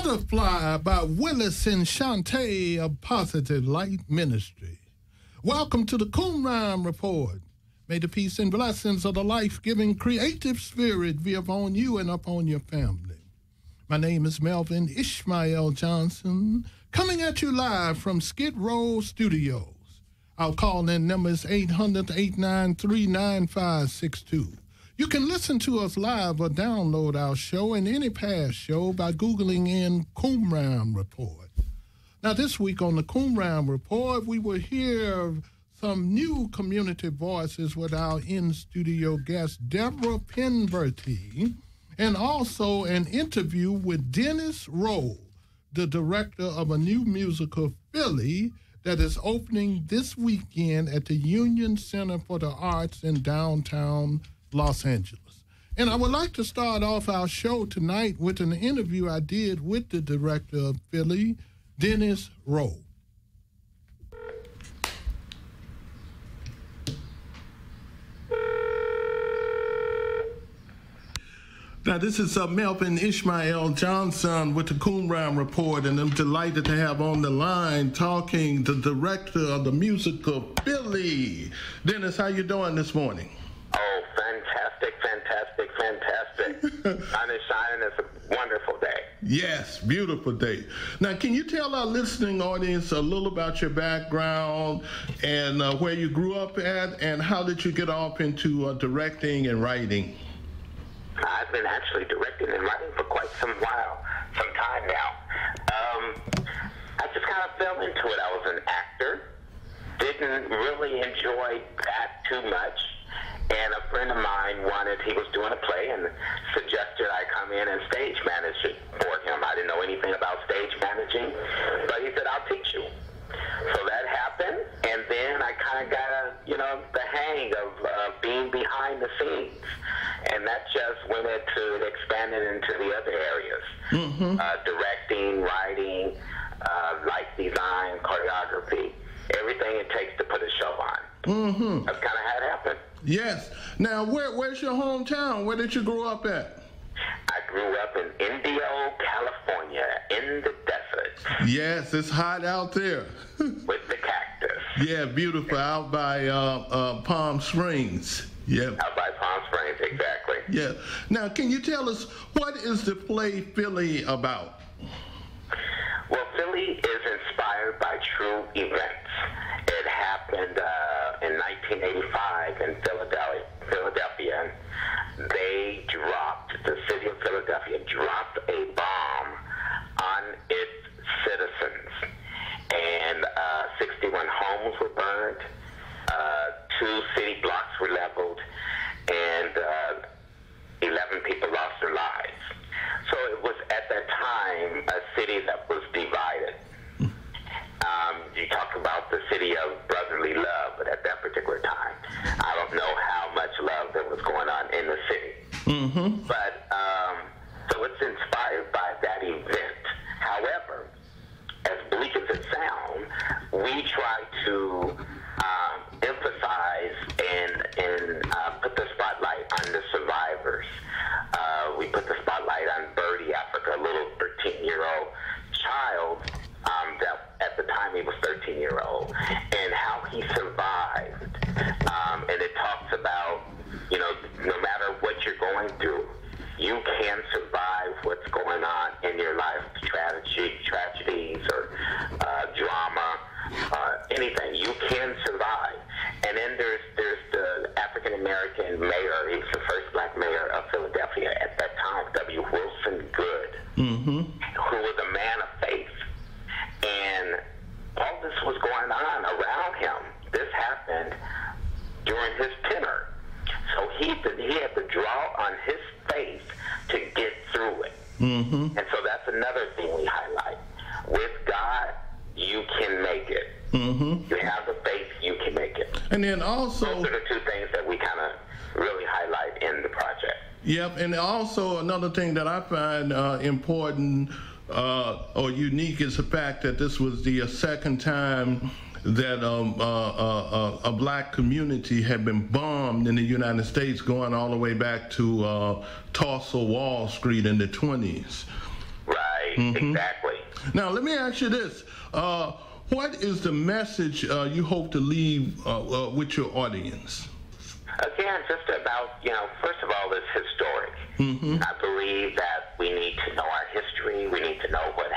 Butterfly by Willis and Shantae of Positive Light Ministry. Welcome to the Qumran Report. May the peace and blessings of the life-giving creative spirit be upon you and upon your family. My name is Melvin Ishmael Johnson, coming at you live from Skidrow Studios. Our call-in number is 800-893-9562. You can listen to us live or download our show and any past show by Googling in Qumran Report. Now, this week on the Qumran Report, we will hear some new community voices with our in-studio guest, Deborah Penverty, and also an interview with Dennis Rowe, the director of a new musical, Philly, that is opening this weekend at the Union Center for the Arts in downtown Los Angeles. And I would like to start off our show tonight with an interview I did with the director of Philly, Dennis Rowe. Now, this is Melvin Ishmael Johnson with the Qumran Report, and I'm delighted to have on the line talking the director of the musical Philly. Dennis, how you doing this morning? Oh, fantastic. Sun is shining. It's a wonderful day. Yes, beautiful day. Now, can you tell our listening audience a little about your background and where you grew up at, and how did you get off into directing and writing? I've been actually directing and writing for quite some time now. I just kind of fell into it. I was an actor, didn't really enjoy that too much. And a friend of mine he was doing a play and suggested I come in and stage manage it for him. I didn't know anything about stage managing, but he said, I'll teach you. So that happened, and then I kind of got the hang of being behind the scenes. And that just expanded into the other areas. Directing, writing, light design, choreography, everything it takes to put a show on. That's kind of how it happened. Yes. Now, where's your hometown? Where did you grow up at? I grew up in Indio, California, in the desert. Yes, it's hot out there. With the cactus. Yeah, beautiful. Out by Palm Springs. Yep. Out by Palm Springs, exactly. Yeah. Now, can you tell us, what is the play Philly about? Well, Philly is inspired by true events. It happened in 1985 in Philadelphia. The city of Philadelphia dropped a bomb on its citizens. And 61 homes were burned, 2 city blocks were leveled, and 11 people lost their lives. So it was at that time a city that was divided. You talk about the city of brotherly love, but at that particular time, I don't know how much love there was going on in the city. But so it's inspired by that event. However, as bleak as it sounds, we try to emphasize and put the spotlight on the survivors. We put the spotlight on Birdie Africa, a little 13-year-old child that at the time he was 13-year-old, and how he survived. And it talks about, no matter what you're going through, you can survive what's going on in your life, tragedies or drama, anything. You can survive. And then there's the African-American mayor. He was the first black mayor of Philadelphia at that time, W. Wilson Good, who was a man of faith. And all this was going on around him. This happened during his tenure. So he had to draw on his faith to get through it. And so that's another thing we highlight. With God, you can make it. You have the faith, you can make it. And then also, those are the 2 things that we kind of really highlight in the project. Yep, and also another thing that I find important or unique is the fact that this was the second time that a black community had been bombed in the United States, going all the way back to Tulsa, Wall Street in the 20s. Right. exactly. Now, let me ask you this. What is the message you hope to leave with your audience? Again, just about, first of all, it's historic. I believe that we need to know our history. We need to know what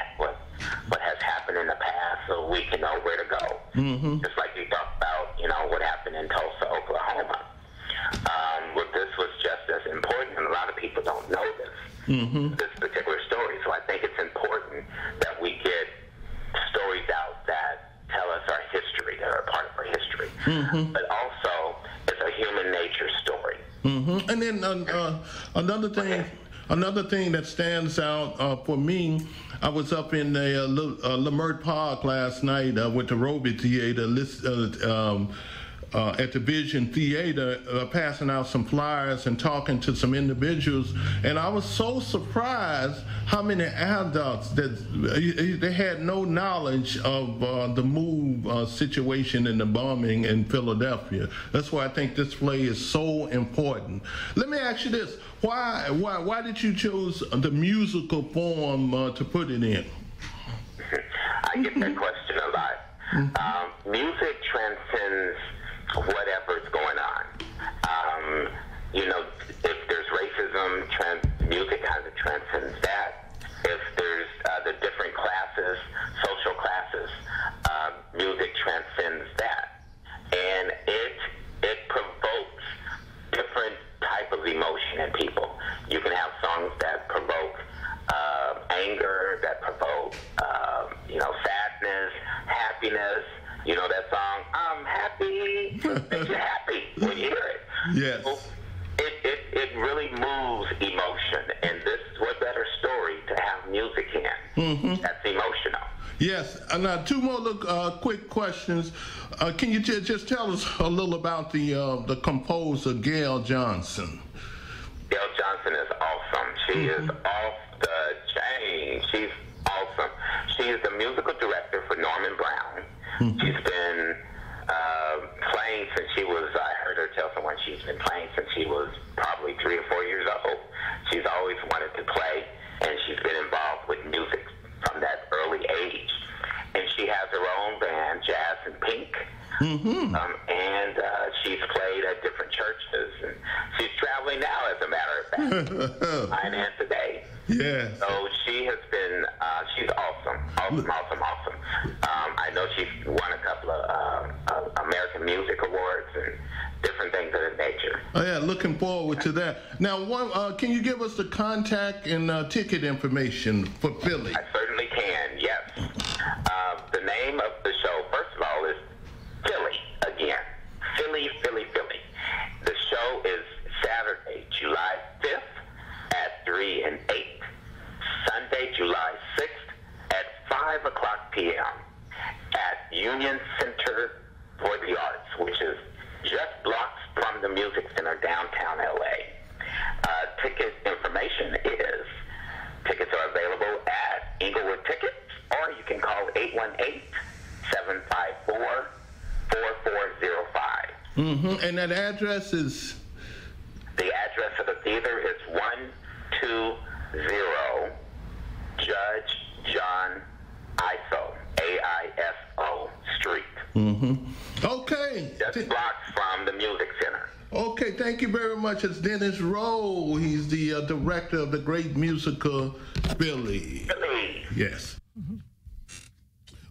has happened in the past so we can know where to go. Just like you talked about, what happened in Tulsa, Oklahoma. This was just as important, and a lot of people don't know this particular story. So I think it's important that we get stories out that tell us our history, that are a part of our history. But also, it's a human nature story. And then another thing that stands out for me, I was up in the Lemert Park last night with the Roby Theater at the Vision Theater, passing out some flyers and talking to some individuals, and I was so surprised how many adults that they had no knowledge of the MOVE situation and the bombing in Philadelphia. That's why I think this play is so important. Let me ask you this: why did you choose the musical form to put it in? I get that question a lot. Music transcends whatever's going on. If there's racism, music kind of transcends that. If there's the different classes, social classes, music transcends that. And it provokes different type of emotion in people. You can have songs that provoke anger, that provoke sadness, happiness. You know that song, I'm happy, makes you happy when you hear it. Yes. So it really moves emotion, and this is what better story to have music in. That's emotional. Yes, and two more quick questions. Can you just tell us a little about the composer, Gail Johnson? Gail Johnson is awesome. She is off the chain. She's awesome. She is the musical director for Norman Brown. She's been playing since she was, I heard her tell someone she's been playing since she was probably 3 or 4 years old. She's always wanted to play, and she's been involved with music from that early age. And she has her own band, Jazz and Pink, and she's played at different churches. And she's traveling now, as a matter of fact, tonight and today. Yes. So she has been, she's awesome. I know she's won a couple of American Music Awards and different things of that nature. Oh, yeah, looking forward to that. Now, can you give us the contact and ticket information for Philly? I certainly can, yes. The name of the show, first of all, is Philly again. Philly. The show is Saturday, July 5th at 3 and 8. Sunday, July 6th at 5 o'clock p.m. at Union Center for the Arts, which is just blocks from the Music Center downtown L.A. Ticket information is, tickets are available at Inglewood Tickets, or you can call 818-754-4405. And that address is? The address of the theater is 120 Judge John Iso, A-I-S-O Street. Okay. Just blocks from the Music Center. Okay, thank you very much. It's Dennis Rowe. He's the director of the great musical Philly. Yes.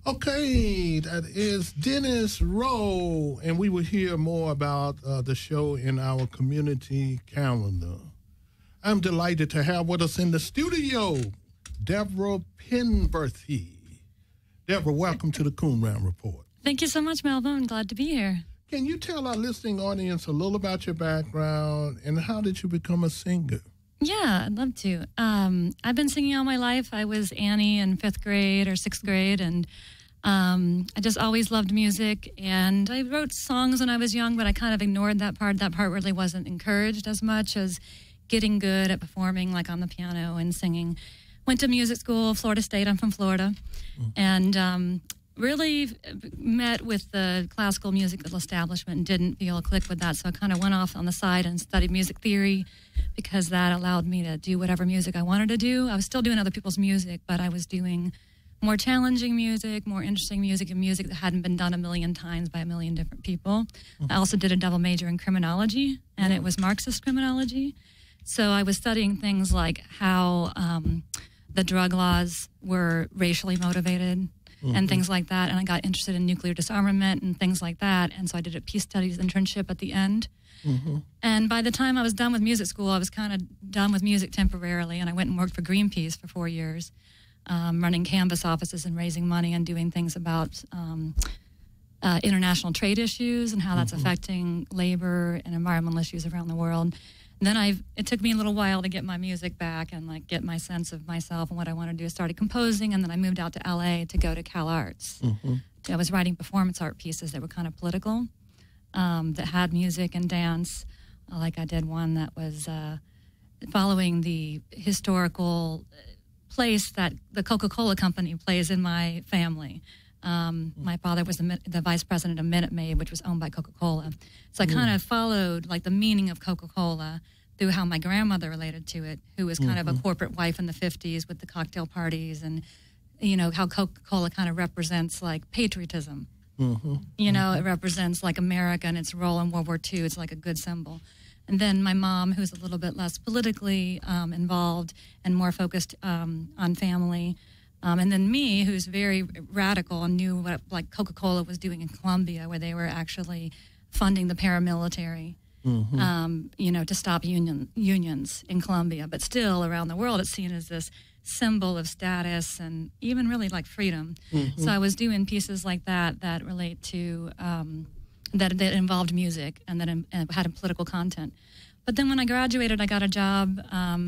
Okay, that is Dennis Rowe, and we will hear more about the show in our community calendar. I'm delighted to have with us in the studio Deborah Penberthy. Deborah, welcome to the Coon Round Report. Thank you so much, Melvin. I'm glad to be here. Can you tell our listening audience a little about your background and how did you become a singer? Yeah, I'd love to. I've been singing all my life. I was Annie in 5th grade or 6th grade, and I just always loved music. And I wrote songs when I was young, but I kind of ignored that part. That part really wasn't encouraged as much as getting good at performing, like on the piano and singing. Went to music school, Florida State. I'm from Florida. And really met with the classical musical establishment and didn't feel a click with that. So I kind of went off on the side and studied music theory because that allowed me to do whatever music I wanted to do. I was still doing other people's music, but I was doing more challenging music, more interesting music, and music that hadn't been done a million times by a million different people. I also did a double major in criminology, and it was Marxist criminology. So I was studying things like how the drug laws were racially motivated and things like that. And I got interested in nuclear disarmament and things like that. And so I did a peace studies internship at the end. And by the time I was done with music school, I was kind of done with music temporarily. And I went and worked for Greenpeace for 4 years, running canvas offices and raising money and doing things about international trade issues and how that's affecting labor and environmental issues around the world. And then it took me a little while to get my music back and like get my sense of myself and what I wanted to do. I started composing, and then I moved out to LA to go to Cal Arts. I was writing performance art pieces that were kind of political, that had music and dance. Like I did one that was following the historical place that the Coca-Cola company plays in my family. My father was the vice president of Minute Maid, which was owned by Coca-Cola. So I kind of followed like the meaning of Coca-Cola through how my grandmother related to it, who was kind of a corporate wife in the 50s with the cocktail parties, and, you know, how Coca-Cola kind of represents like patriotism. You know, it represents like America and its role in World War II. It's like a good symbol. And then my mom, who's a little bit less politically involved and more focused on family. And then me, who's very radical and knew what like Coca-Cola was doing in Colombia, where they were actually funding the paramilitary, you know, to stop unions in Colombia. But still, around the world, it's seen as this symbol of status and even really like freedom. So I was doing pieces like that that relate to that involved music and that had a political content. But then when I graduated, I got a job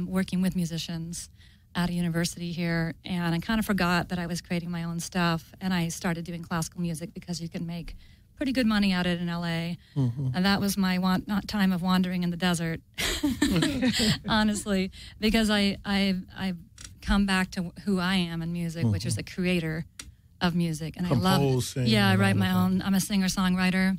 working with musicians at a university here, and I kind of forgot that I was creating my own stuff, and I started doing classical music because you can make pretty good money at it in LA. And that was my time of wandering in the desert, honestly, because I've come back to who I am in music, which is a creator of music, and I love. I write my own. I'm a singer-songwriter,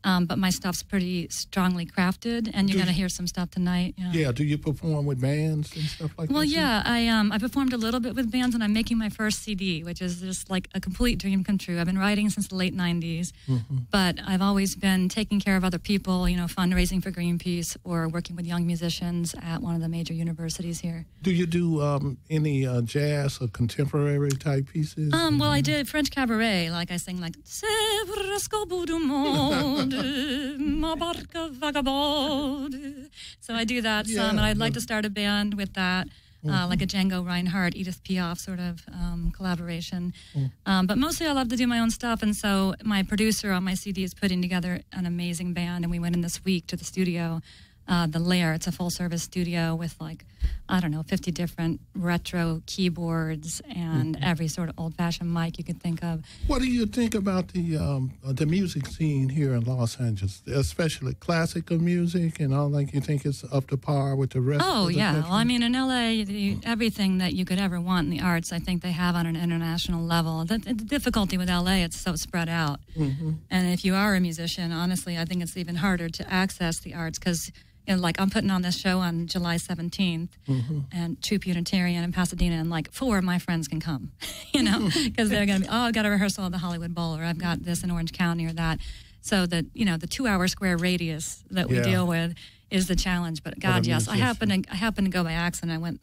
but my stuff's pretty strongly crafted, and you're going to hear some stuff tonight. Yeah. Do you perform with bands and stuff like that? Well, yeah, I performed a little bit with bands, and I'm making my first CD, which is just like a complete dream come true. I've been writing since the late '90s, but I've always been taking care of other people, you know, fundraising for Greenpeace or working with young musicians at one of the major universities here. Do you do any jazz or contemporary type pieces? Well, I did French cabaret, like I sing like C'est presque au bout du monde, ma barque vagabonde. So I do that some, and I'd like to start a band with that, like a Django Reinhardt, Edith Piaf sort of collaboration. But mostly I love to do my own stuff, and so my producer on my CD is putting together an amazing band, and we went in this week to the studio, the Lair. It's a full-service studio with like, I don't know, 50 different retro keyboards and every sort of old-fashioned mic you could think of. What do you think about the music scene here in Los Angeles, especially classical music and all? Like, you think it's up to par with the rest of the country? Well, I mean, in L.A., everything that you could ever want in the arts, I think they have on an international level. The difficulty with L.A., it's so spread out. And if you are a musician, honestly, I think it's even harder to access the arts because, you know, like I'm putting on this show on July 17th and Troop Unitarian in Pasadena, and like 4 of my friends can come, you know, because they're going to be, I've got a rehearsal at the Hollywood Bowl, or I've got this in Orange County or that. So that, you know, the 2-hour square radius that we deal with is the challenge. But God, yes, I happened to go by accident. I went,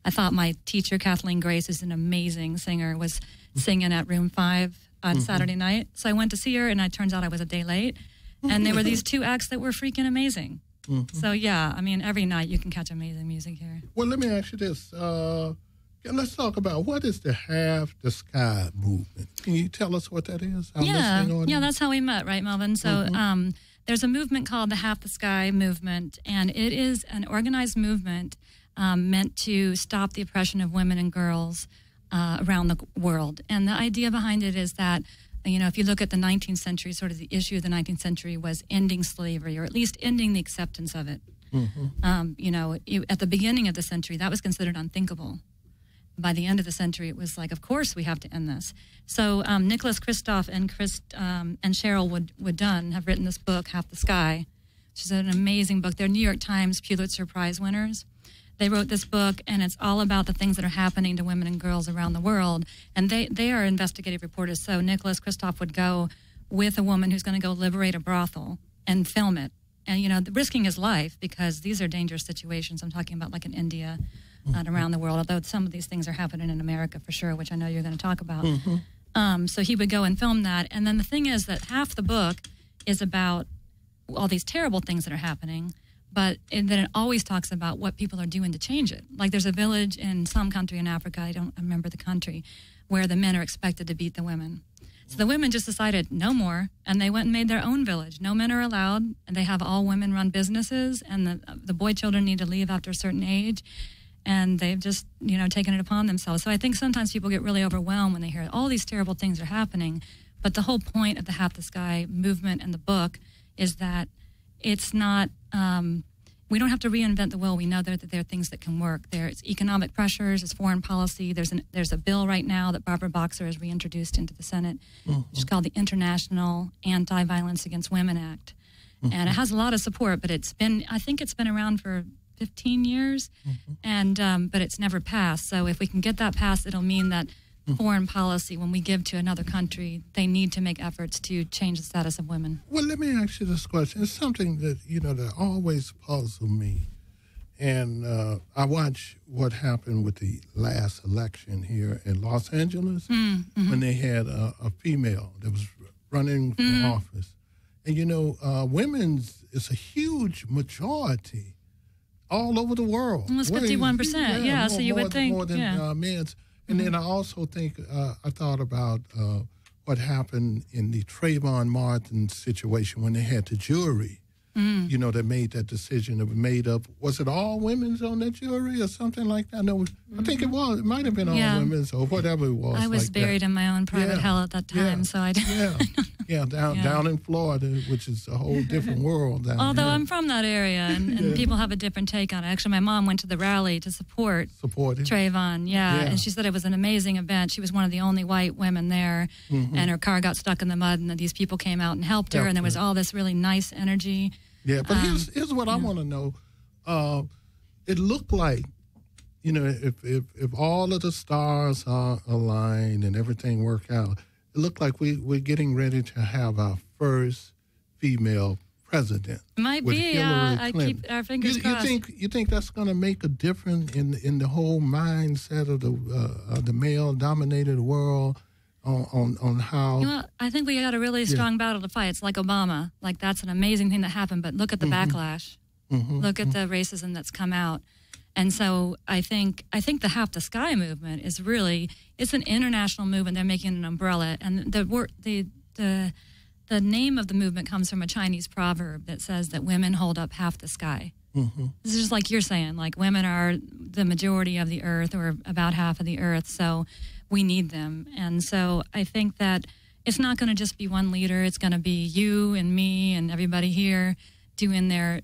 I thought my teacher, Kathleen Grace, is an amazing singer, was singing at Room 5 on Saturday night. So I went to see her, and it turns out I was a day late. And there were these 2 acts that were freaking amazing. So, yeah, I mean, every night you can catch amazing music here. Well, let me ask you this. Let's talk about what is the Half the Sky movement. Can you tell us what that is? Yeah, that's how we met, right, Melvin? So there's a movement called the Half the Sky movement, and it is an organized movement meant to stop the oppression of women and girls around the world. And the idea behind it is that, you know, if you look at the 19th century, sort of the issue of the 19th century was ending slavery, or at least ending the acceptance of it. You know, at the beginning of the century, that was considered unthinkable. by the end of the century, it was like, of course we have to end this. So Nicholas Kristof and Cheryl Wood Dunn have written this book, Half the Sky, which is an amazing book. They're New York Times Pulitzer Prize winners. They wrote this book, and it's all about the things that are happening to women and girls around the world. And they are investigative reporters. So Nicholas Kristof would go with a woman who's going to go liberate a brothel and film it. And, you know, risking his life, because these are dangerous situations. I'm talking about like in India and around the world, although some of these things are happening in America for sure, which I know you're going to talk about. So he would go and film that. And then the thing is that half the book is about all these terrible things that are happening, but then it always talks about what people are doing to change it. Like there's a village in some country in Africa, I don't remember the country, where the men are expected to beat the women. So the women just decided no more, and they went and made their own village. No men are allowed, and they have all women-run businesses, and the boy children need to leave after a certain age, and they've just, you know, taken it upon themselves. So I think sometimes people get really overwhelmed when they hear all these terrible things are happening, but the whole point of the Half the Sky movement and the book is that it's not... we don't have to reinvent the wheel. We know that there are things that can work. There's economic pressures, there's foreign policy. There's a bill right now that Barbara Boxer has reintroduced into the Senate. It's called the International Anti-Violence Against Women Act. And it has a lot of support, but I think it's been around for 15 years, and but it's never passed. So if we can get that passed, it'll mean that foreign policy, when we give to another country, they need to make efforts to change the status of women. Well, let me ask you this question. It's something that, you know, that always puzzles me. And I watched what happened with the last election here in Los Angeles when they had a female that was running for office. And, you know, women's is a huge majority all over the world. Almost 51%, yeah, so you would think. More than men's. And then I also think, I thought about what happened in the Trayvon Martin situation when they had the jury, you know, that made that decision. It was made up, was it all women's on that jury or something like that? No, I think it was. It might have been all women's or whatever it was. I was buried in my own private hell at that time, so I didn't. Down in Florida, which is a whole different world. Although I'm from that area, and people have a different take on it. Actually, my mom went to the rally to support Trayvon, and she said it was an amazing event. She was one of the only white women there, and her car got stuck in the mud, and these people came out and helped her, and there was all this really nice energy. Yeah, but here's what I want to know. It looked like, you know, if all of the stars are aligned and everything work out, it looked like we're getting ready to have our first female president. Might be, yeah. I keep our fingers crossed. You think that's going to make a difference in the whole mindset of the male-dominated world on how? You know, I think we got a really strong battle to fight. It's like Obama. Like, that's an amazing thing that happened, but look at the backlash. Look at the racism that's come out. And so I think the Half the Sky movement is really, it's an international movement. They're making an umbrella, and the name of the movement comes from a Chinese proverb that says that women hold up half the sky. This is just like you're saying, like women are the majority of the earth, or about half of the earth, so we need them. And so I think that it's not going to just be one leader. It's going to be you and me and everybody here doing their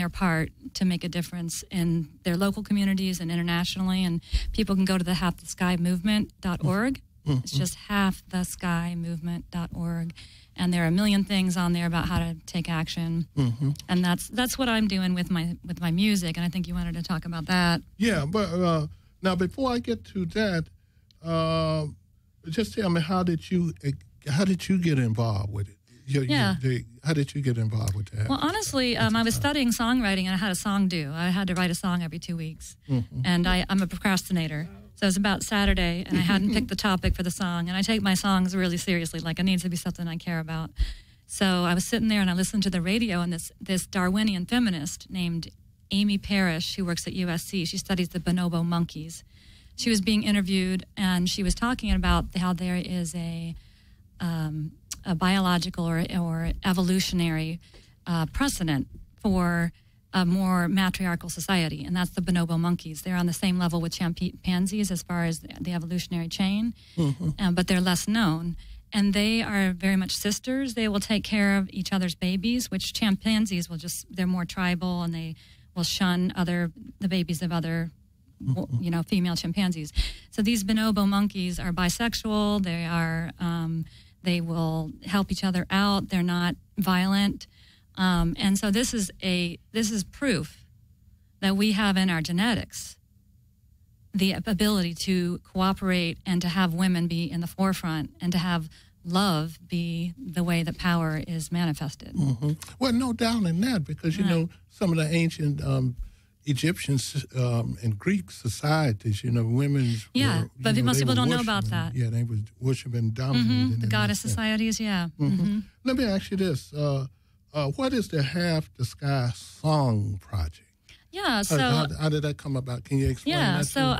part to make a difference in their local communities and internationally. And people can go to the halftheskymovement.org. It's just halftheskymovement.org. And there are a million things on there about how to take action. And that's what I'm doing with my music. And I think you wanted to talk about that. Yeah, but now before I get to that, just tell me, how did you get involved with it? How did you get involved with that? Well, honestly, I was studying songwriting, and I had a song due. I had to write a song every 2 weeks. And I'm a procrastinator. So it was about Saturday, and I hadn't picked the topic for the song. And I take my songs really seriously. Like, it needs to be something I care about. So I was sitting there, and I listened to the radio, and this Darwinian feminist named Amy Parrish, who works at USC, she studies the bonobo monkeys. She was being interviewed, and she was talking about how there is a biological or evolutionary precedent for a more matriarchal society, and that's the bonobo monkeys. They're on the same level with chimpanzees as far as the evolutionary chain, but they're less known. And they are very much sisters. They will take care of each other's babies, which chimpanzees they're more tribal, and they will shun the babies of other female chimpanzees. So these bonobo monkeys are bisexual. They are they will help each other out. They're not violent, and so this is proof that we have in our genetics the ability to cooperate and to have women be in the forefront and to have love be the way that power is manifested. Mm-hmm. Well, no doubt in that, because, some of the ancient Egyptian and Greek societies, women but most people don't know about that. Yeah, they was worshiping dominated. The goddess societies, Let me ask you this. What is the Half the Sky Song Project? Yeah, so how did that come about? Can you explain that? Yeah, so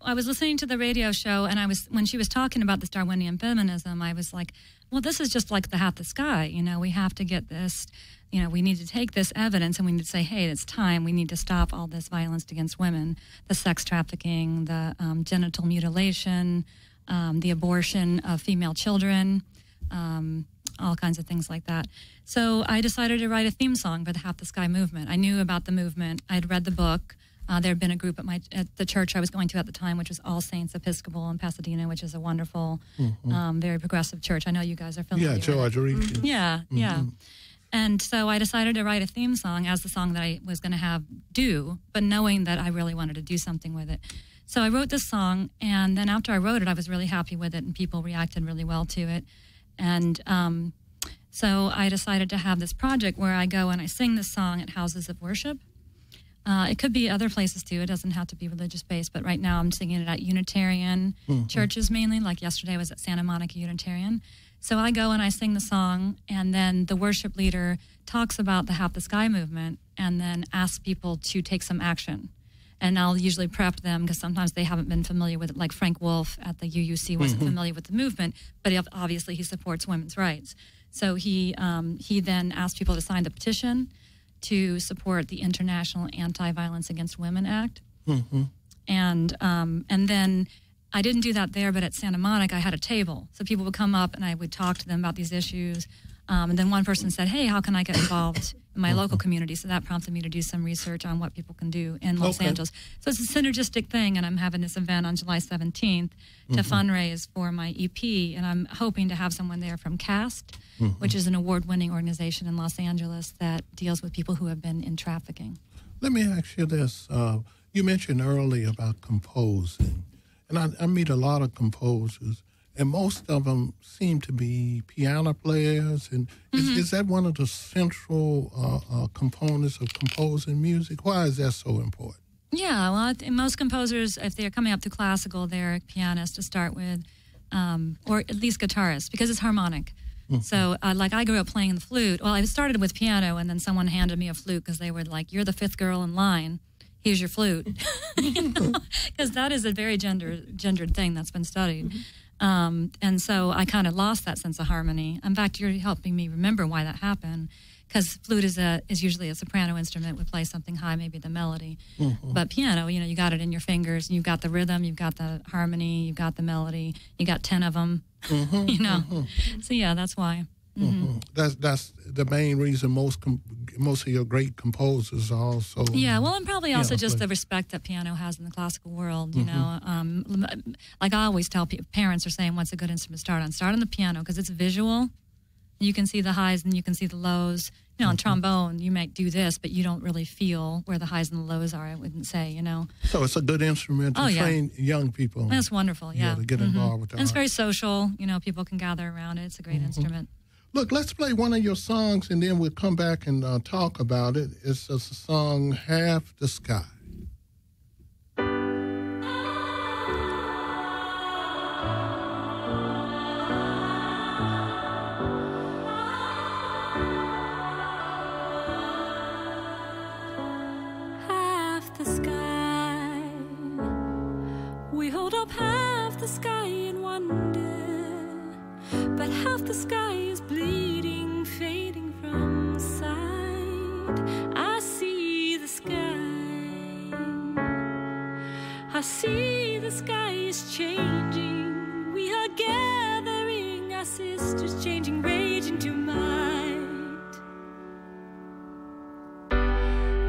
I was listening to the radio show, and when she was talking about this Darwinian feminism, I was like, well, this is just like the Half the Sky. We have to get this. We need to take this evidence, and we need to say, hey, it's time. We need to stop all this violence against women, the sex trafficking, the genital mutilation, the abortion of female children. All kinds of things like that. So I decided to write a theme song for the Half the Sky movement. I knew about the movement. I'd read the book. There had been a group at the church I was going to at the time, which was All Saints Episcopal in Pasadena, which is a wonderful, very progressive church. I know you guys are familiar. Yeah, George Reed. Yeah. And so I decided to write a theme song as the song that I was going to do, but knowing that I really wanted to do something with it. So I wrote this song, and then after I wrote it, I was really happy with it, and people reacted really well to it. And so I decided to have this project where I go and I sing this song at houses of worship. It could be other places too. It doesn't have to be religious-based, but right now I'm singing it at Unitarian churches mainly. Like yesterday I was at Santa Monica Unitarian. So I go and I sing the song, and then the worship leader talks about the Half the Sky movement and then asks people to take some action. And I'll usually prep them because sometimes they haven't been familiar with it. Like Frank Wolf at the UUC wasn't familiar with the movement, but obviously he supports women's rights. So he then asked people to sign the petition to support the International Anti-Violence Against Women Act. And then I didn't do that there, but at Santa Monica I had a table. So people would come up and I would talk to them about these issues. And then one person said, hey, how can I get involved in my local community? So that prompted me to do some research on what people can do in Los Angeles. So it's a synergistic thing, and I'm having this event on July 17th to fundraise for my EP, and I'm hoping to have someone there from CAST, which is an award-winning organization in Los Angeles that deals with people who have been in trafficking. Let me ask you this. You mentioned earlier about composing, and I meet a lot of composers, and most of them seem to be piano players. And is that one of the central components of composing music? Why is that so important? Yeah, well, most composers, if they're coming up through classical, they're pianists to start with, or at least guitarists, because it's harmonic. So, like, I grew up playing the flute. Well, I started with piano, and then someone handed me a flute because they were like, you're the fifth girl in line. Here's your flute. Because that is a very gendered thing that's been studied. And so I kind of lost that sense of harmony. In fact, you're helping me remember why that happened, because flute is usually a soprano instrument. We play something high, maybe the melody. But piano, you got it in your fingers. You've got the rhythm, you've got the harmony, you've got the melody. You got 10 of them, So, yeah, that's why. That's the main reason most of your great composers are also. Yeah, well, and probably also just the respect that piano has in the classical world. Like I always tell parents are saying, "What's a good instrument to start on? Start on the piano because it's visual. You can see the highs and you can see the lows. On trombone, you might do this, but you don't really feel where the highs and the lows are. I wouldn't say, So it's a good instrument to train young people. That's wonderful. Yeah, to get involved with that. And it's very social. People can gather around it. It's a great instrument. Look, let's play one of your songs, and then we'll come back and talk about it. It's a song, Half the Sky. Half the sky, we hold up half the sky in wonder, but half the sky is bleeding, fading from sight. I see the sky, I see the sky is changing. We are gathering our sisters, changing rage into might.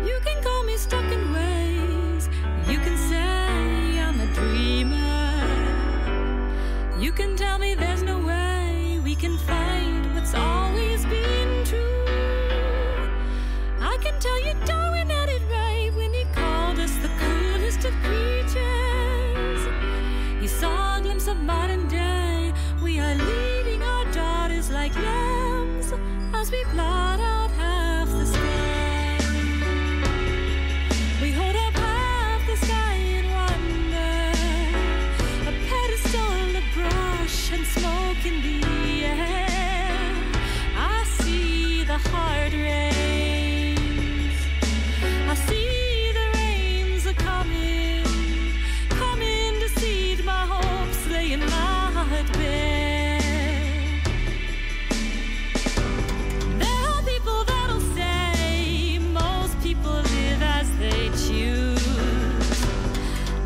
You can call me stuck in ways, you can say can tell me there's no way we can find what's always been true. I can tell you Darwin had it right when he called us the coolest of creatures. He saw a glimpse of modern day. We are leading our daughters like lambs as we blot out half the sky. We hold up half the sky in wonder, a pedestal of brush and smoke in the air. I see the hard rains. I see the rains are coming, coming to seed my hopes, laying my heart bare. There are people that'll say most people live as they choose.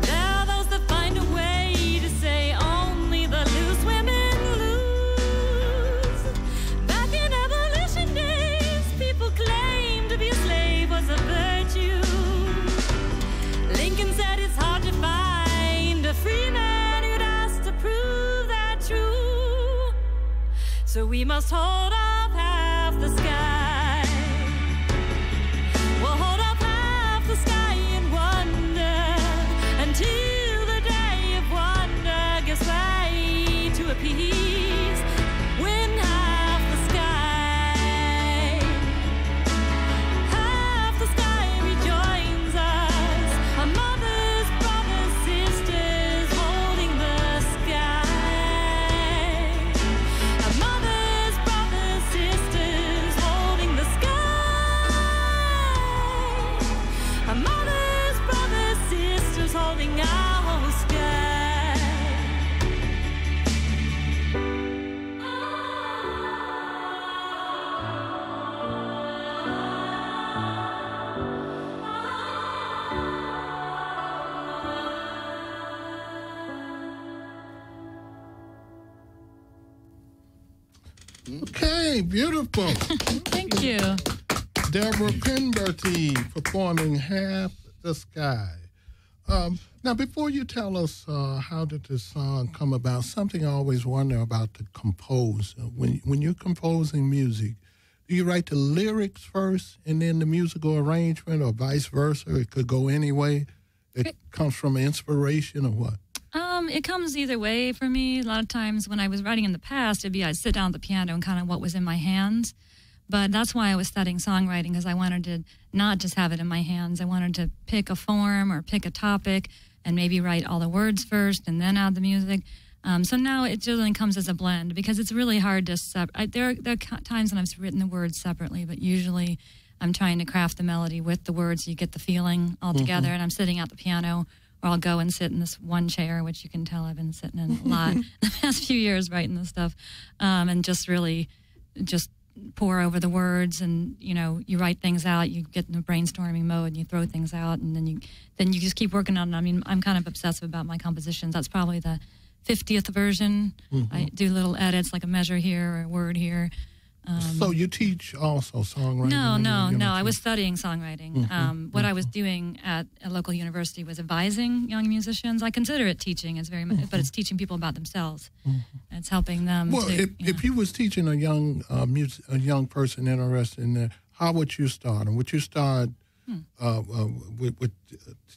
There are those that find a way to say only the loose women lose. Back in abolition days, people claimed to be a slave was a virtue. Lincoln said it's hard to find a free man who'd ask to prove that true. So we must hold up half the sky. We'll hold up half the sky in wonder until the day of wonder gives way to a peace. When half the sky rejoins us, our mothers, brothers, sisters holding the sky. Our mothers, brothers, sisters holding the sky. Our mothers, brothers, sisters holding our sky. Okay, beautiful. Thank you. Deborah Penberty performing Half the Sky. Now, before you tell us how did this song come about, something I always wonder about the composer. When you're composing music, do you write the lyrics first and then the musical arrangement, or vice versa? It could go any way. It comes from inspiration or what? It comes either way for me. A lot of times when I was writing in the past, I'd sit down at the piano and kind of what was in my hands. But that's why I was studying songwriting, because I wanted to not just have it in my hands. I wanted to pick a form or pick a topic and maybe write all the words first and then add the music. So now it generally comes as a blend, because it's really hard to there are times when I've written the words separately, but usually I'm trying to craft the melody with the words so you get the feeling all together. And I'm sitting at the piano, or I'll go and sit in this one chair, which you can tell I've been sitting in a lot the past few years writing this stuff, and just really just pour over the words, and you write things out, you get in a brainstorming mode, and you throw things out, and then you just keep working on it. I mean, I'm kind of obsessive about my compositions. That's probably the 50th version. I do little edits, like a measure here or a word here. So you teach also songwriting? No. I was studying songwriting. What I was doing at a local university was advising young musicians. I consider it teaching. It's very, but it's teaching people about themselves. It's helping them. Well, if you was teaching a young person interested in that, how would you start? And would you start with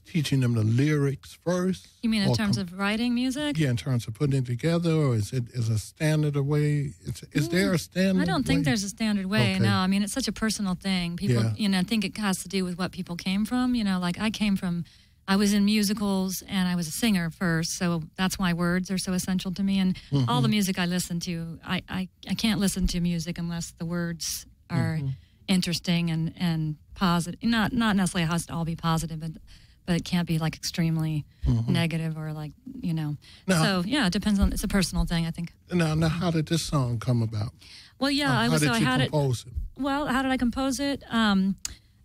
teaching them the lyrics first? You mean in terms of writing music? Yeah, in terms of putting it together, or is a standard way? Is there a standard? I don't think there's a standard way. Okay. No, I mean, it's such a personal thing. People, I think it has to do with what people came from. Like I was in musicals and I was a singer first, so that's why words are so essential to me. And all the music I listen to, I can't listen to music unless the words are interesting and positive. Not necessarily has to all be positive, but it can't be like extremely negative or like, Now, so yeah, it depends on. It's a personal thing, I think. Now, how did this song come about? Well, yeah, how did you compose it? Well, how did I compose it?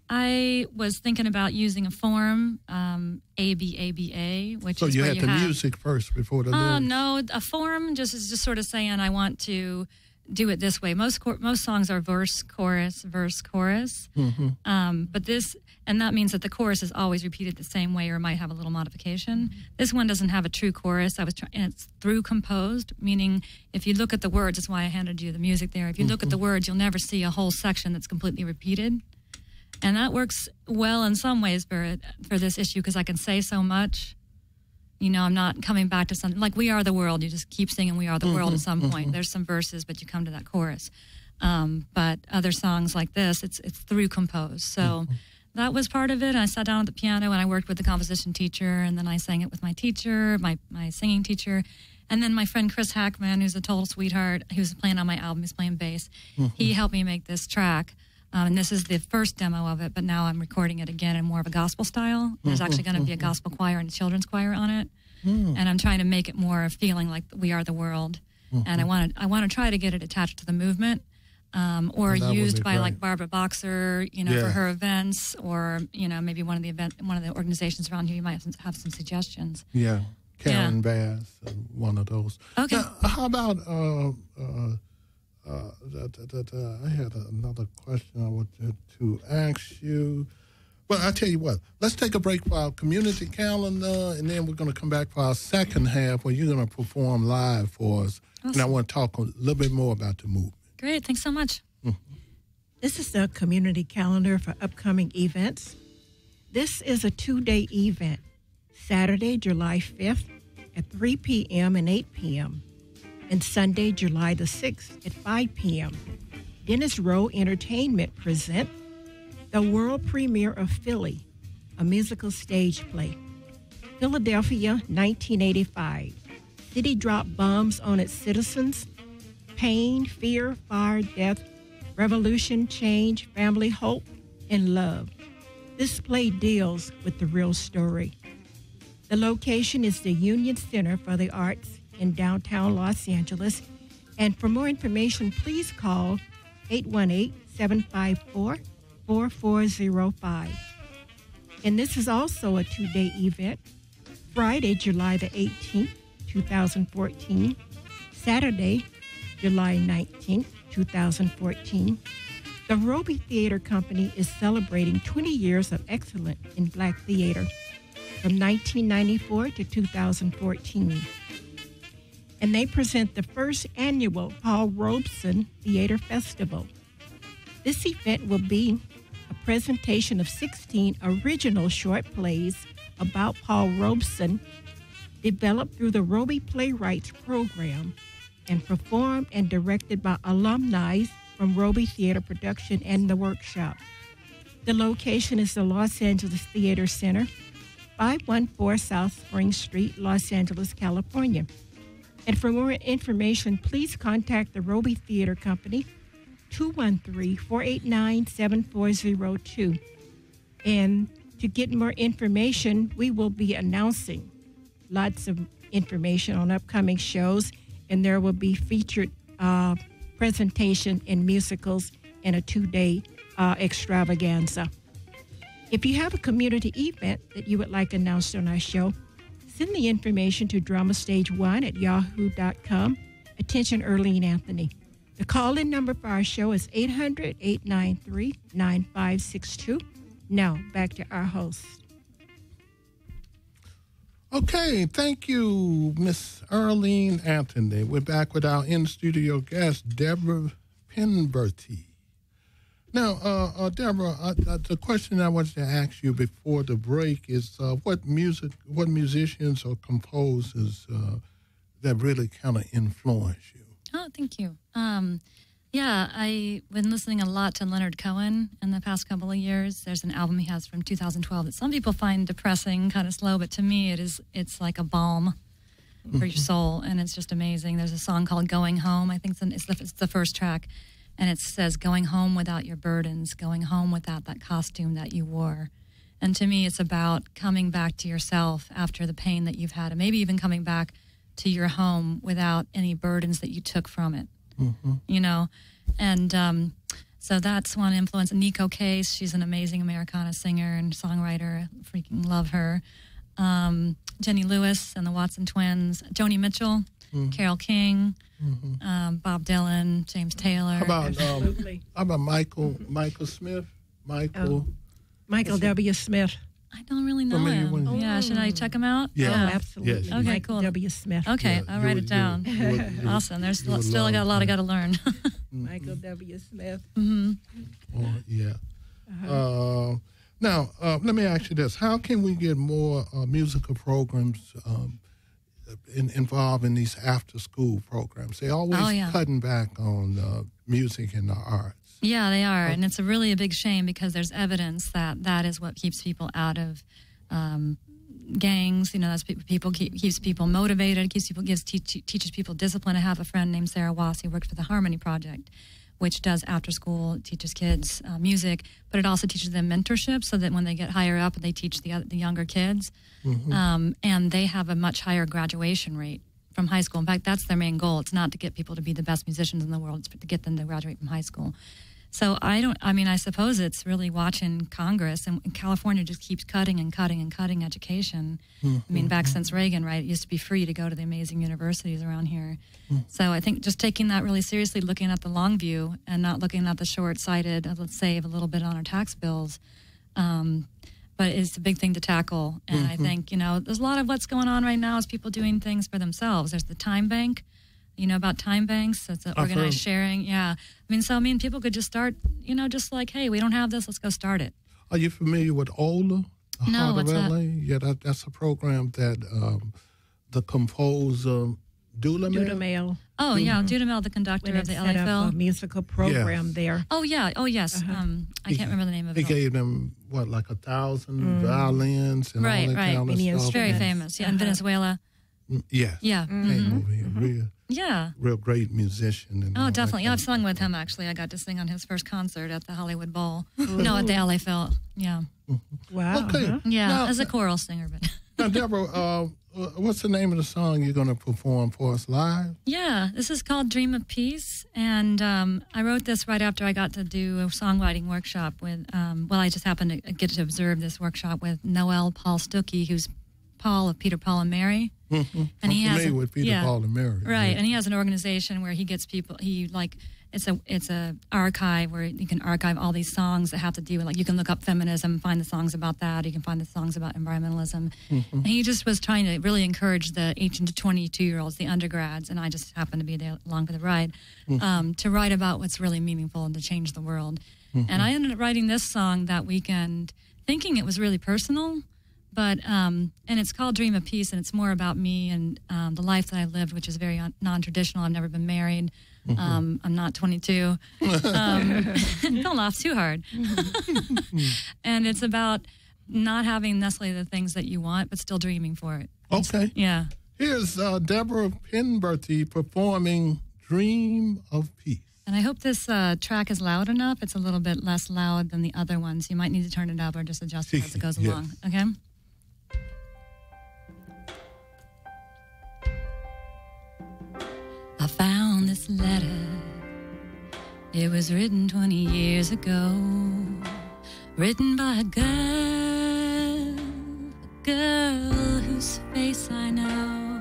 I was thinking about using a form, ABABA, which so is you where had the music first before the lyrics? No, a form is just sort of saying I want to do it this way. Most songs are verse, chorus, verse, chorus. But that means that the chorus is always repeated the same way or might have a little modification. This one doesn't have a true chorus. And it's through composed, meaning if you look at the words, that's why I handed you the music there. If you look at the words, you'll never see a whole section that's completely repeated. And that works well in some ways for this issue because I can say so much. You know, I'm not coming back to something like "We Are the World." You just keep singing "We Are the World" at some point. There's some verses, but you come to that chorus. But other songs like this, it's through compose. So that was part of it. I sat down at the piano and I worked with the composition teacher, and then I sang it with my teacher, my singing teacher, and then my friend Chris Hackman, who's a total sweetheart, who's playing on my album, he's playing bass. He helped me make this track. And this is the first demo of it, but now I'm recording it again in more of a gospel style. There's actually going to be a gospel choir and a children's choir on it. And I'm trying to make it more feeling like We Are the World. And I want to try to get it attached to the movement or used by like Barbara Boxer, for her events, or, maybe one of the organizations around here, you might have some suggestions. Yeah. Karen Bass, one of those. Okay. Now, how about... I had another question I wanted to ask you. Well, I'll tell you what. Let's take a break for our community calendar, and then we're going to come back for our second half where you're going to perform live for us. Awesome. And I want to talk a little bit more about the movement. Great. Thanks so much. This is the community calendar for upcoming events. This is a 2-day event, Saturday, July 5th at 3 p.m. and 8 p.m., and Sunday, July the 6th at 5 p.m. Dennis Rowe Entertainment present the world premiere of Philly, a musical stage play. Philadelphia, 1985. City dropped bombs on its citizens. Pain, fear, fire, death, revolution, change, family, hope, and love. This play deals with the real story. The location is the Union Center for the Arts in downtown Los Angeles. And for more information, please call 818-754-4405. And this is also a 2-day event, Friday, July the 18th, 2014, Saturday, July 19th, 2014. The Roby Theater Company is celebrating 20 years of excellence in Black theater from 1994 to 2014. And they present the first annual Paul Robeson Theater Festival. This event will be a presentation of 16 original short plays about Paul Robeson, developed through the Roby Playwrights Program and performed and directed by alumni from Roby Theater Production and the workshop. The location is the Los Angeles Theater Center, 514 South Spring Street, Los Angeles, California. And for more information, please contact the Roby Theater Company, 213-489-7402. And to get more information, we will be announcing lots of information on upcoming shows, and there will be featured presentation in musicals and a 2-day extravaganza. If you have a community event that you would like announced on our show, send the information to dramastage1@yahoo.com. Attention, Earlene Anthony. The call-in number for our show is 800-893-9562. Now, back to our host. Okay, thank you, Miss Earlene Anthony. We're back with our in-studio guest, Deborah Penberty. Now, Deborah, the question I wanted to ask you before the break is what musicians or composers that really kind of influence you? Oh, thank you. I've been listening a lot to Leonard Cohen in the past couple of years. There's an album he has from 2012 that some people find depressing, kind of slow, but to me it's like a balm for your soul, and it's just amazing. There's a song called Going Home. I think it's the first track. And it says, going home without your burdens, going home without that costume that you wore. And to me, it's about coming back to yourself after the pain that you've had, and maybe even coming back to your home without any burdens that you took from it, And so that's one influence. Nico Case, she's an amazing Americana singer and songwriter. Freaking love her. Jenny Lewis and the Watson Twins. Joni Mitchell. Carole King, Bob Dylan, James Taylor. How about Absolutely. Michael Smith? Michael W. Smith. I don't really know Familiar him. with- Yeah, should I check him out? Yeah. Oh, absolutely. Yes. Okay, Michael cool. W. Smith. Okay, Yeah, I'll you write would- it down. you would- Awesome. There's you would still love got a lot I him. got to learn. Michael W. Smith. Yeah. Now, let me ask you this: how can we get more musical programs involved in these after-school programs? They're always cutting back on music and the arts. Yeah, they are, and it's really a big shame because there's evidence that that is what keeps people out of gangs. You know, that's keeps people motivated, teaches people discipline. I have a friend named Sarah Wass who worked for the Harmony Project, which does after school, teaches kids music, but it also teaches them mentorship so that when they get higher up, they teach the younger kids, and they have a much higher graduation rate from high school. In fact, that's their main goal. It's not to get people to be the best musicians in the world, it's to get them to graduate from high school. So I suppose it's really watching Congress, and California just keeps cutting and cutting and cutting education. I mean, back since Reagan, right, it used to be free to go to the amazing universities around here. So I think just taking that really seriously, looking at the long view and not looking at the short-sighted, let's save a little bit on our tax bills, but it's a big thing to tackle. And I think, there's a lot of what's going on right now is people doing things for themselves. There's the time bank. You know about time banks? It's organized sharing. Yeah. People could just start, just like, hey, we don't have this, let's go start it. Are you familiar with OLA? No, what's that? LA? Yeah, that's a program that the composer Dudamel. Oh, yeah, Dudamel, the conductor of the LA set up Phil. a musical program there. Oh, yeah. Oh, yes. I can't remember the name of it. He gave them, 1,000 violins and all that kind of Many stuff. It's very famous. Yeah, in Venezuela. Yeah. Yeah. Came over here. Yeah. Real great musician. And all Oh, that definitely. kind Yeah, of I've sung with stuff. him, actually. I got to sing on his first concert at the Hollywood Bowl. No, at the LA Phil. Yeah. Wow. Okay. Yeah, Now- as a choral singer. But Now, Deborah, what's the name of the song you're going to perform for us live? yeah, this is called Dream of Peace. And I wrote this right after I got to do a songwriting workshop with, I just happened to get to observe this workshop with Noel Paul Stuckey, who's Paul of Peter, Paul, and Mary. And I'm he has familiar with Peter, Paul, and Mary. Right, Yeah. and he has an organization where he gets people. It's a archive where you can archive all these songs that have to do with, you can look up feminism, find the songs about that. You can find the songs about environmentalism. And he just was trying to really encourage the 18 to 22-year-olds, the undergrads, and I just happened to be there along for the ride, to write about what's really meaningful and to change the world. And I ended up writing this song that weekend, thinking it was really personal. But and it's called Dream of Peace, and it's more about me and the life that I've lived, which is very non-traditional. I've never been married. I'm not 22. Don't laugh too hard. And it's about not having necessarily the things that you want, but still dreaming for it. Okay. Yeah. Here's Deborah Penberthy performing Dream of Peace. And I hope this track is loud enough. It's a little bit less loud than the other ones. You might need to turn it up or just adjust it as it goes Yes. along. Okay? I found this letter. It was written 20 years ago. Written by a girl whose face I know.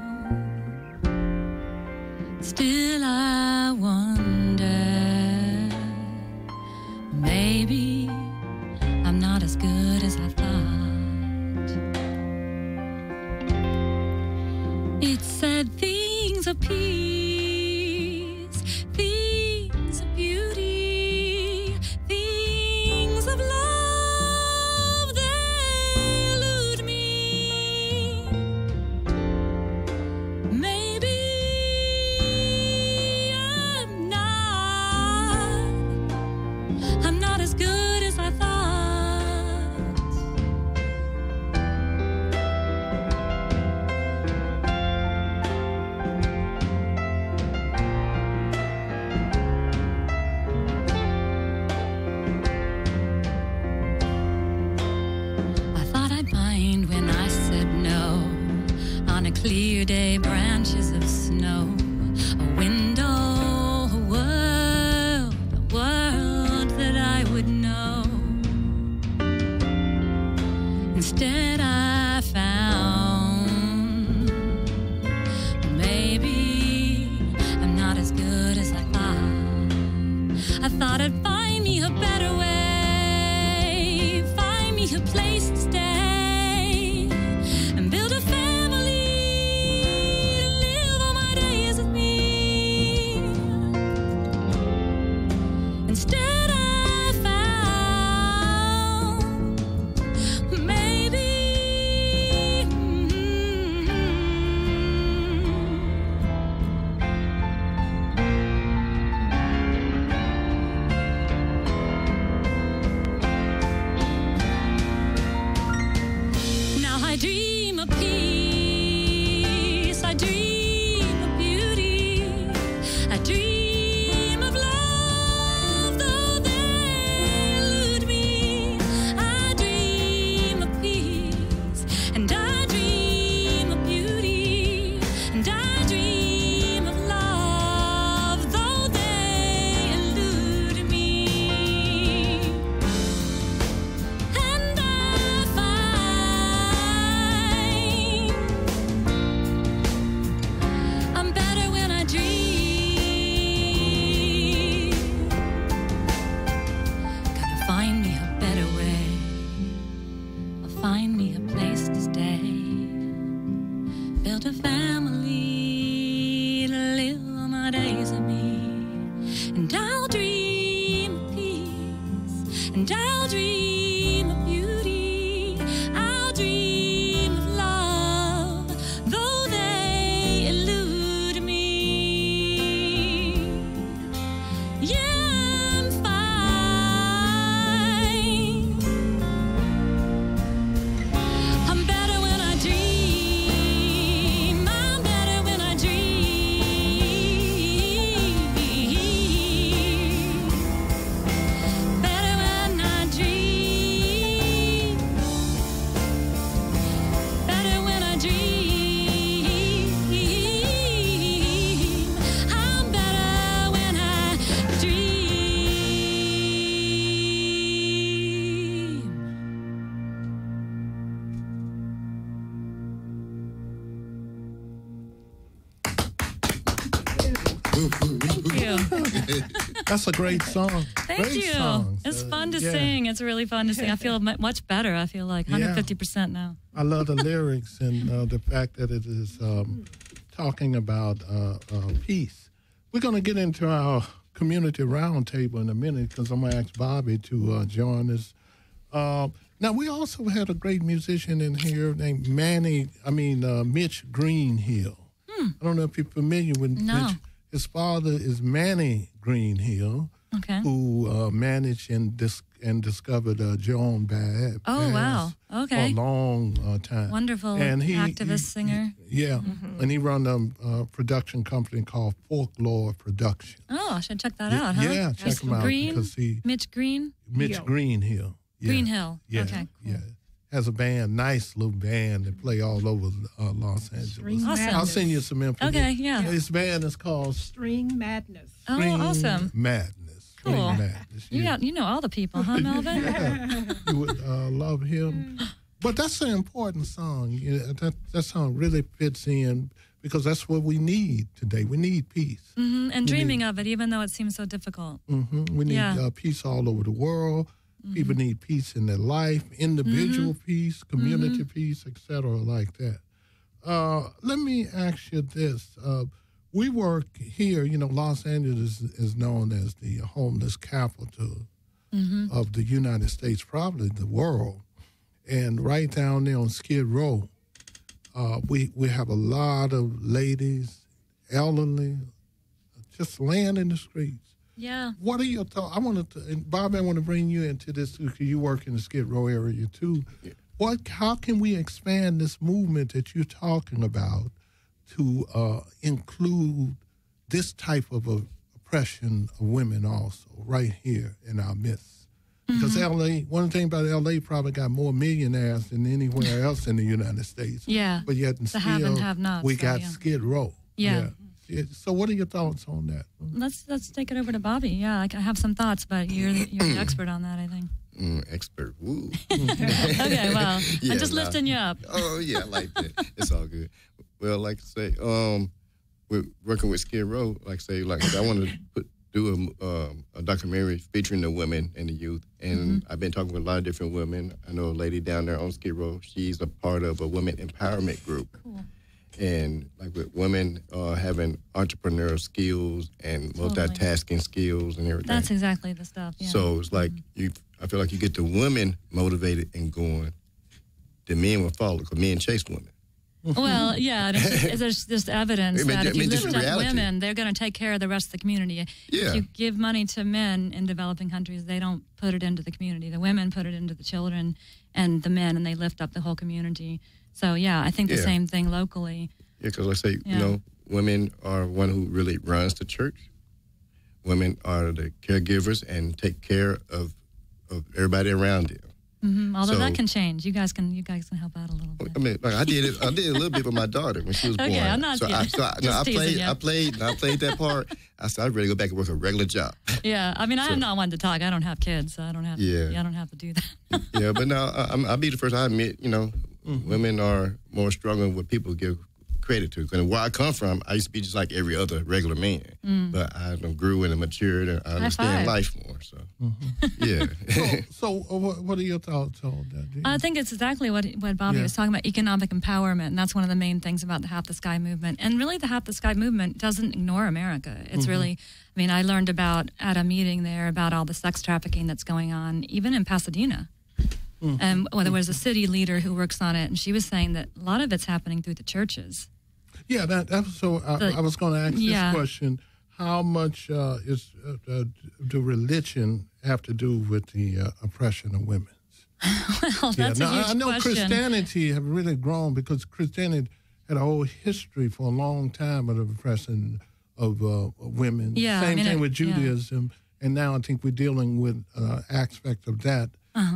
Still I wonder, maybe I'm not as good as I thought. It said things of peace, things of beauty, things of love, they elude me. Maybe I'm not as good as I thought. I thought I'd mind when I said no. On a clear day, branches of snow, a window, a world that I would know. Instead I found maybe I dream of peace. I dream of beauty. I dream of love, though they elude me. I dream of peace, and I dream of beauty, and I dream of love, though they elude me. And I find I'm better when I dream. Gotta find me a better way. I'll find me a place to stay. Build a family to live all my days with me. And I'll dream of peace. And I'll dream of beauty. I'll dream of love, though they elude me. Yeah, I'm fine. I'm better when I dream. I'm better when I dream. Better when I dream. Better when I dream. I'm better when I dream. Thank you. That's a great song. Thank great you. Song. It's fun to yeah. sing. It's really fun to sing. I feel much better. I feel like 150% now. I love the lyrics and the fact that it is talking about peace. We're going to get into our community roundtable in a minute because I'm going to ask Bobby to join us. Now, we also had a great musician in here named Mitch Greenhill. I don't know if you're familiar with No. Mitch. His father is Manny Greenhill, Okay. who managed and discovered Joan Baez. Oh, wow. Okay. For a long time. Wonderful And activist singer. Yeah, and he run a production company called Folklore Production. Oh, I should check that out, huh? Yeah, check him out Green? because Mitch Green? Mitch Greenhill. Yeah. Greenhill. Yeah, Okay, cool. yeah. Has a band, nice little band that play all over Los Angeles. String Awesome. I'll Madness. send you some information. Okay, yeah. His band is called String Madness. Oh, String awesome. Madness. Cool. String Madness. You know all the people, huh, Melvin? Yeah, you would love him. But that's an important song. That song really fits in because that's what we need today. We need peace. And dreaming of it, even though it seems so difficult. We need Yeah. peace all over the world. People need peace in their life, individual peace, community peace, etc., like that. Let me ask you this. We work here, Los Angeles is known as the homeless capital of the United States, probably the world. And right down there on Skid Row, we have a lot of ladies, elderly, just laying in the streets. Yeah. What are your thoughts? And Bob, I want to bring you into this because you work in the Skid Row area too. Yeah. How can we expand this movement that you're talking about to include this type of oppression of women also right here in our midst? Because LA, one thing about LA probably got more millionaires than anywhere else in the United States. Yeah. But yet The have and have-nots, we so, got yeah. Skid Row. Yeah. So what are your thoughts on that? Let's take it over to Bobby. Yeah, I have some thoughts, but you're the expert on that, I think. Expert, woo. Okay, well, Yeah, I'm just nah. lifting you up. Oh, yeah, I like that. It's all good. Well, like I say, we're working with Skid Row. I want to do a documentary featuring the women and the youth. And I've been talking with a lot of different women. I know a lady down there on Skid Row. She's a part of a women empowerment group. Cool. And like with women having entrepreneurial skills and multitasking skills and everything. That's exactly the stuff. Yeah. So it's like I feel like you get the women motivated and going. The men will follow because men chase women. Well, yeah, there's just evidence that if you just lift up reality. women, they're going to take care of the rest of the community. Yeah. If you give money to men in developing countries, they don't put it into the community. The women put it into the children and the men, and they lift up the whole community. So, yeah, I think the Yeah. same thing locally. Yeah, because like I say, Yeah. women are one who really runs the church. Women are the caregivers and take care of everybody around them. Although So- that can change. You guys can help out a little bit. I mean, like I did a little bit with my daughter when she was born. Okay, I'm not- So yeah, I just teasing you. played that part. I said I'd ready to go back and work a regular job. Yeah, I mean, I am not one to talk. I don't have kids, so I don't have. Yeah. I don't have to do that. Yeah, but no, I'll be the first. I admit, women are more stronger than what people give credit to. Because where I come from, I used to be just like every other regular man. But I grew and matured, and I understand five. life more. So, yeah. So what are your thoughts on that? Dean? I think it's exactly what Bobby Yeah. was talking about, economic empowerment, and that's one of the main things about the Half the Sky movement. And really, the Half the Sky movement doesn't ignore America. It's really, I mean, I learned at a meeting there about all the sex trafficking that's going on, even in Pasadena. And there was a city leader who works on it, and she was saying that a lot of it's happening through the churches. Yeah, I was going to ask Yeah. this question. How much do religion have to do with the oppression of women? Well, that's a huge I know question. Christianity have really grown because Christianity had a whole history for a long time of the oppression of women. Yeah, Same I mean, thing with yeah. Judaism. And now I think we're dealing with aspect of that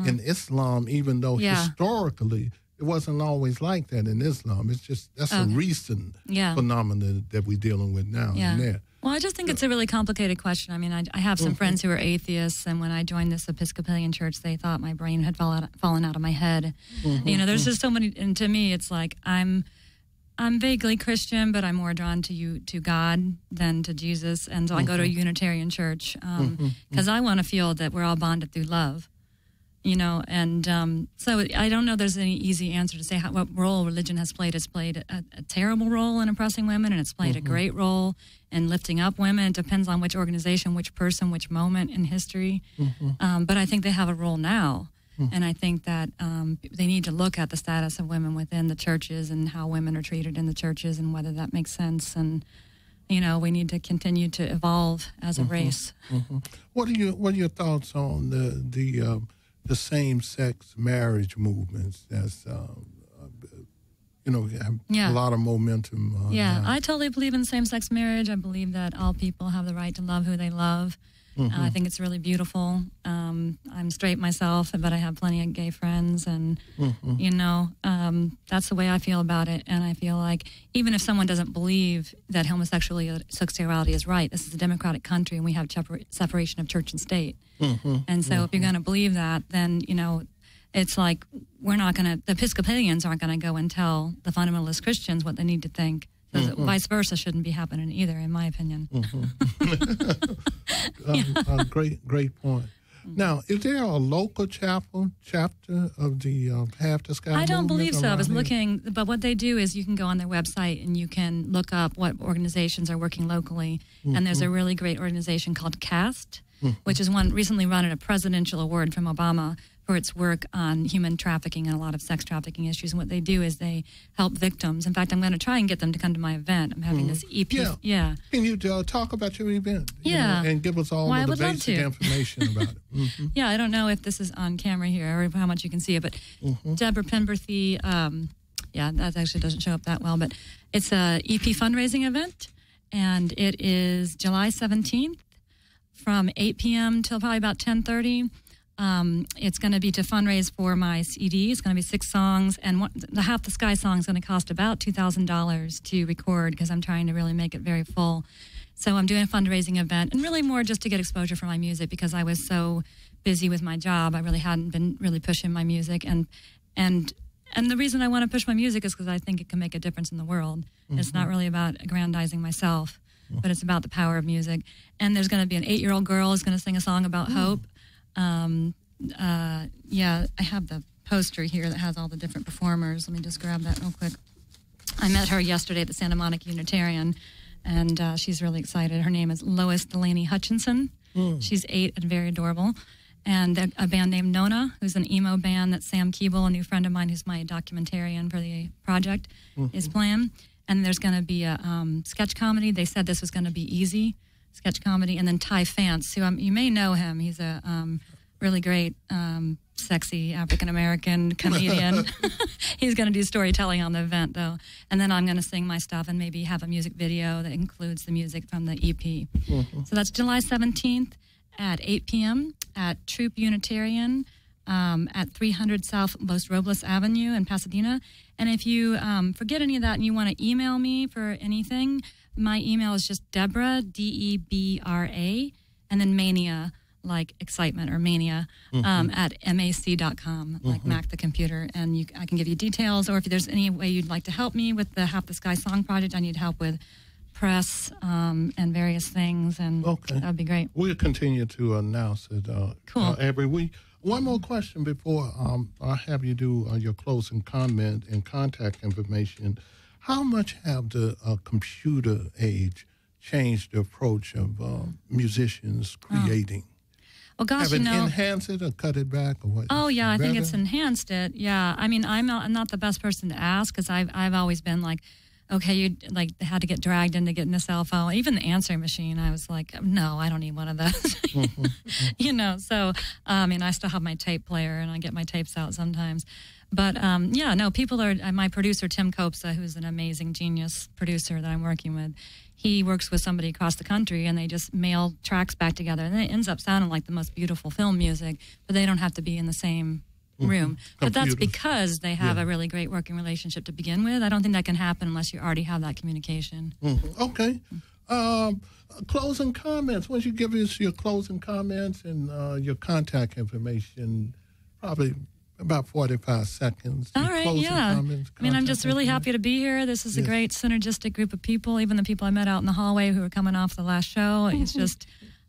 in Islam, even though Yeah. historically it wasn't always like that in Islam. It's just that's a recent Yeah. phenomenon that we're dealing with now Yeah. and there. Well, I just think it's a really complicated question. I mean, I have some friends who are atheists, and when I joined this Episcopalian church, they thought my brain had fallen out of my head. There's just so many, and to me, it's like I'm vaguely Christian, but I'm more drawn to God than to Jesus, and so I go to a Unitarian church because I want to feel that we're all bonded through love. And so I don't know there's any easy answer to say what role religion has played. It's played a terrible role in oppressing women, and it's played a great role in lifting up women. It depends on which organization, which person, which moment in history. But I think they have a role now. And I think that they need to look at the status of women within the churches and how women are treated in the churches and whether that makes sense. And, we need to continue to evolve as a race. What are your thoughts on the same-sex marriage movements that's, have a lot of momentum. Yeah, now? I totally believe in same-sex marriage. I believe that all people have the right to love who they love. I think it's really beautiful. I'm straight myself, but I have plenty of gay friends, and that's the way I feel about it. And I feel like even if someone doesn't believe that homosexuality is right, this is a democratic country, and we have separation of church and state. And so, if you're going to believe that, then it's like the Episcopalians aren't going to go and tell the fundamentalist Christians what they need to think. So vice versa shouldn't be happening either, in my opinion. Great point. Now, is there a local chapter of the Half the Sky I don't movement believe so. I was around here? looking, but what they do is you can go on their website and you can look up what organizations are working locally. And there's a really great organization called CAST, which is recently won a presidential award from Obama for its work on human trafficking and a lot of sex trafficking issues. And what they do is they help victims. In fact, I'm going to try and get them to come to my event. I'm having this EP. Yeah. Can you talk about your event? Yeah. And give us all I of the would love basic to. information about it. Yeah, I don't know if this is on camera here or how much you can see it, but Deborah Penberthy, that actually doesn't show up that well, but it's a EP fundraising event, and it is July 17th from 8 p.m. till probably about 10:30. It's going to be to fundraise for my CD. It's going to be 6 songs, and the Half the Sky song is going to cost about $2,000 to record because I'm trying to really make it very full. So I'm doing a fundraising event, and really more just to get exposure for my music because I was so busy with my job. I really hadn't been really pushing my music, and the reason I want to push my music is because I think it can make a difference in the world. It's not really about aggrandizing myself, but it's about the power of music. And there's going to be an 8-year-old girl who's going to sing a song about hope. I have the poster here that has all the different performers. Let me just grab that real quick. I met her yesterday at the Santa Monica Unitarian, and she's really excited. Her name is Lois Delaney Hutchinson. She's 8 and very adorable. And a band named Nona, who's an emo band that Sam Keeble, a new friend of mine who's my documentarian for the project, is playing. And there's going to be a sketch comedy. They said this was going to be easy, sketch comedy. And then Ty Fance, who you may know him. He's a really great, sexy African-American comedian. He's going to do storytelling on the event, though. And then I'm going to sing my stuff and maybe have a music video that includes the music from the EP. Mm-hmm. So that's July 17th at 8 p.m. at Troop Unitarian at 300 South Los Robles Avenue in Pasadena. And if you forget any of that and you want to email me for anything, my email is just Deborah, Debra, and then Mania, like excitement or mania, at mac.com, like Mac the computer. And I can give you details, or if there's any way you'd like to help me with the Half the Sky song project, I need help with press and various things, and that would be great. We'll continue to announce it every week. One more question before I have you do your closing comment and contact information. How much have the computer age changed the approach of musicians creating? Well, gosh, have it enhanced it or cut it back or what? Oh, yeah, I think it's enhanced it. Yeah, I mean, I'm not the best person to ask because I've always been like, okay, you like had to get dragged into getting a cell phone. Even the answering machine, I was like, no, I don't need one of those. You know, so, I mean, I still have my tape player and I get my tapes out sometimes. But, yeah, no, people are, my producer, Tim Copsa, who's an amazing genius producer that I'm working with, he works with somebody across the country and they just mail tracks back together. And it ends up sounding like the most beautiful film music, but they don't have to be in the same room. But that's because they have a really great working relationship to begin with. I don't think that can happen unless you already have that communication. Okay. Closing comments. Once you give us your closing comments and your contact information, probably about 45 seconds. All right, Comments, I mean, I'm just really happy to be here. This is a great synergistic group of people, even the people I met out in the hallway who were coming off the last show. It's just,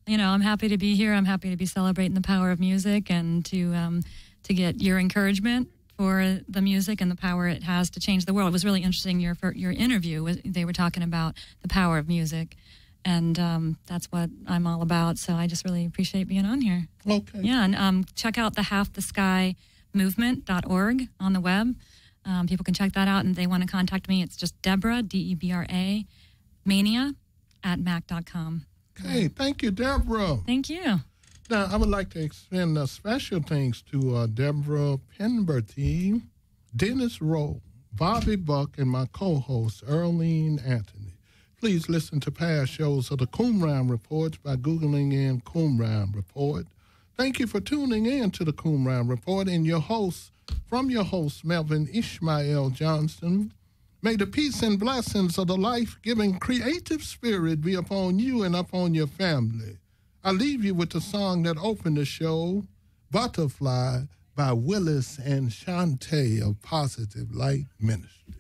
you know, I'm happy to be here. I'm happy to be celebrating the power of music and to get your encouragement for the music and the power it has to change the world. It was really interesting, your interview. They were talking about the power of music, and that's what I'm all about. So I just really appreciate being on here. Okay. Yeah, and check out the Half the Sky movement.org on the web. People can check that out, and if they want to contact me, it's just Deborah, Debra, mania at mac.com. Okay, thank you, Deborah. Thank you. Now, I would like to extend special thanks to Deborah Penberthy, Dennis Rowe, Bobby Buck, and my co-host, Earlene Anthony. Please listen to past shows of the Qumran Reports by Googling in Qumran Report. Thank you for tuning in to the Qumran Report and your host, Melvin Ishmael Johnson. May the peace and blessings of the life-giving creative spirit be upon you and upon your family. I leave you with the song that opened the show, Butterfly by Willis and Shantae of Positive Light Ministry.